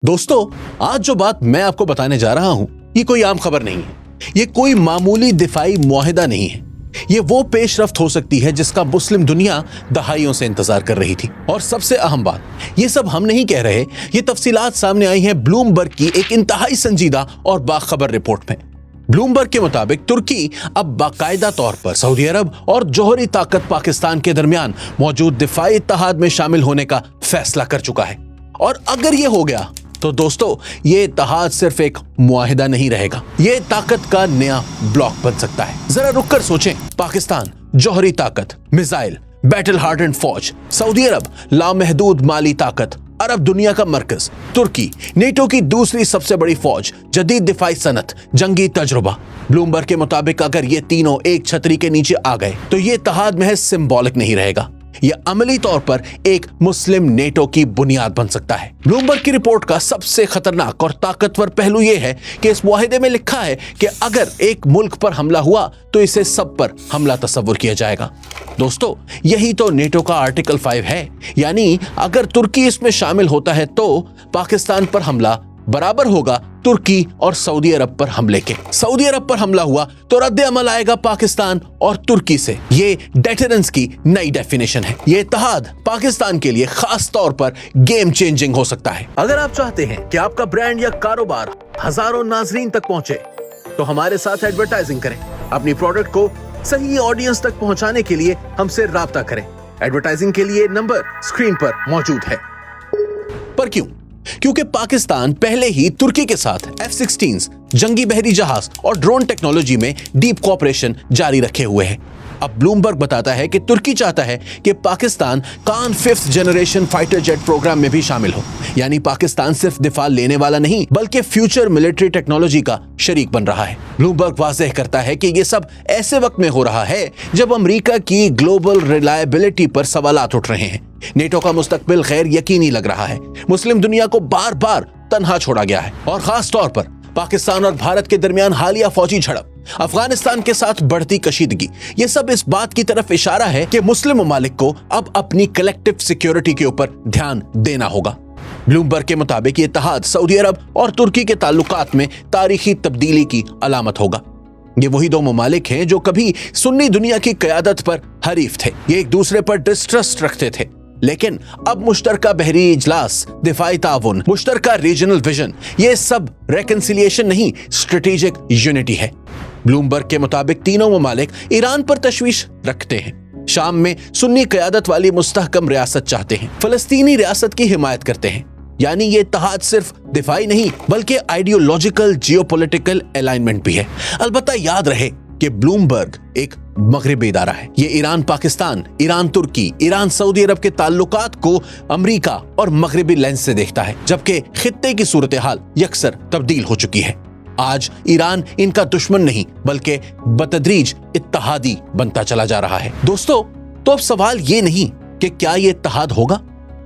दोस्तों, आज जो बात मैं आपको बताने जा रहा हूं, ये कोई आम खबर नहीं है। ये कोई मामूली दिफाई मुआहिदा नहीं है। ये वो पेशरफ्त हो सकती है जिसका मुस्लिम दुनिया दहाइयों से इंतजार कर रही थी। और सबसे अहम बात, ये सब हम नहीं कह रहे, ये तफसीलात सामने आई हैं ब्लूमबर्ग की एक इंतहाई संजीदा और बाखबर रिपोर्ट में। ब्लूमबर्ग के मुताबिक तुर्की अब बाकायदा तौर पर सऊदी अरब और जौहरी ताकत पाकिस्तान के दरमियान मौजूद दिफाई इत्तेहाद में शामिल होने का फैसला कर चुका है। और अगर ये हो गया तो दोस्तों, ये इत्तेहाद सिर्फ एक मुआहिदा नहीं रहेगा, ये ताकत का नया ब्लॉक बन सकता है। जरा रुक कर सोचें, पाकिस्तान जौहरी ताकत, मिसाइल, बैटल हार्डन्ड फौज, सऊदी अरब लामहदूद माली ताकत, अरब दुनिया का मरकज, तुर्की नेटो की दूसरी सबसे बड़ी फौज, जदीद दिफाई सनत, जंगी तजुर्बा। ब्लूमबर्ग के मुताबिक अगर ये तीनों एक छतरी के नीचे आ गए तो ये इत्तेहाद महज सिंबॉलिक नहीं रहेगा, यह अमली तौर पर एक मुस्लिम नेटो की बुनियाद बन सकता है। ब्लूमबर्ग की रिपोर्ट का सबसे खतरनाक और ताकतवर पहलू यह है कि इस मुआहिदे में लिखा है कि अगर एक मुल्क पर हमला हुआ तो इसे सब पर हमला तस्वुर किया जाएगा। दोस्तों, यही तो नेटो का आर्टिकल 5 है, यानी अगर तुर्की इसमें शामिल होता है तो पाकिस्तान पर हमला बराबर होगा तुर्की और सऊदी अरब पर हमले के। सऊदी अरब पर हमला हुआ तो रद्द अमल आएगा पाकिस्तान और तुर्की से। ये डेटरेंस की नई डेफिनेशन है। ये इत्तेहाद पाकिस्तान के लिए खास तौर पर गेम चेंजिंग हो सकता है। अगर आप चाहते हैं कि आपका ब्रांड या कारोबार हजारों नाजरीन तक पहुंचे तो हमारे साथ एडवर्टाइजिंग करें। अपनी प्रोडक्ट को सही ऑडियंस तक पहुंचाने के लिए हमसे राब्ता करें। एडवर्टाइजिंग के लिए नंबर स्क्रीन पर मौजूद है। पर क्यों? क्योंकि पाकिस्तान पहले ही तुर्की के साथ F-16 जंगी बहरी जहाज और ड्रोन टेक्नोलॉजी में डीप कोऑपरेशन जारी रखे हुए है। अब ब्लूमबर्ग बताता है कि तुर्की चाहता है कि पाकिस्तान कान 5th generation fighter jet programme में भी शामिल हो, यानी पाकिस्तान सिर्फ दिफा लेने वाला नहीं बल्कि फ्यूचर मिलिट्री टेक्नोलॉजी का शरीक बन रहा है। ब्लूमबर्ग वाज़ेह करता है कि यह सब ऐसे वक्त में हो रहा है जब अमेरिका की ग्लोबल रिलायबिलिटी पर सवालात उठ रहे हैं। नेटो का मुस्तकबिल गैर यकीनी लग रहा है। मुस्लिम दुनिया को बार बार तन्हा छोड़ा गया है और खास तौर पर पाकिस्तान और भारत के दरमियान हालिया फौजी झड़प, अफगानिस्तान के साथ बढ़ती कशीदगी, ये सब इस बात की तरफ इशारा है कि मुस्लिम ममालिक को अब अपनी कलेक्टिव सिक्योरिटी के ऊपर ध्यान देना होगा। ब्लूमबर्ग के मुताबिक ये इत्तेहाद सऊदी अरब और तुर्की के ताल्लुकात में तारीखी तब्दीली की अलामत होगा। ये वही दो ममालिक हैं जो कभी सुन्नी दुनिया की क़यादत पर हरीफ थे। ये एक दूसरे पर डिस्ट्रस्ट रखते थे, लेकिन अब मुश्तरका बहरी इजलास, दिफाई ताउन, मुश्तरका रीजनल विजन, ये सब रेकन्सिलिएशन नहीं, स्ट्रेटेजिक यूनिटी है। ब्लूमबर्ग के मुताबिक तीनों ममालिक ईरान पर तशवीश रखते हैं, शाम में सुन्नी क़यादत वाली मुस्तहकम रियासत चाहते हैं, फलस्तीनी रियासत की हिमायत करते हैं। यानी ये इत्तेहाद सिर्फ दिफाई नहीं बल्कि आइडियोलॉजिकल जियोपॉलिटिकल अलाइनमेंट भी है। अलबत्ता याद रहे कि ब्लूमबर्ग एक मगरिबी इदारा है। ये ईरान पाकिस्तान, ईरान तुर्की, ईरान सऊदी अरब के ताल्लुकात को अमेरिका और मगरिबी लेंस से देखता है, जबकि खित्ते की सूरत हाल यकसर तब्दील हो चुकी है। आज ईरान इनका दुश्मन नहीं बल्कि बतदरीज इत्तेहादी बनता चला जा रहा है। दोस्तों, तो अब सवाल ये नहीं कि क्या ये इत्तेहाद होगा।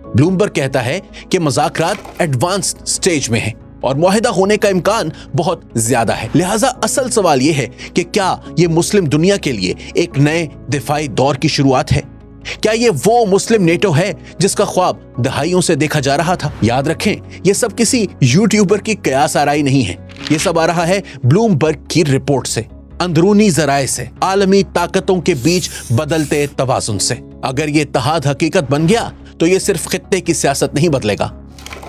ब्लूमबर्ग कहता है कि मुज़ाकरात एडवांस्ड स्टेज में है और मुआहिदा होने का इम्कान बहुत ज्यादा है। लिहाजा असल सवाल यह है कि क्या ये मुस्लिम दुनिया के लिए एक नए दिफाई दौर की शुरुआत है? क्या ये वो मुस्लिम नेटो है जिसका ख्वाब दहाइयों से देखा जा रहा था? याद रखें, ये सब किसी यूट्यूबर की कयास आराई नहीं है। ये सब आ रहा है ब्लूमबर्ग की रिपोर्ट से, अंदरूनी जराए से, आलमी ताकतों के बीच बदलते तवाज़ुन से। अगर ये इत्तेहाद हकीकत बन गया तो ये सिर्फ खित्ते की सियासत नहीं बदलेगा,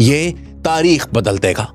ये तारीख बदल देगा।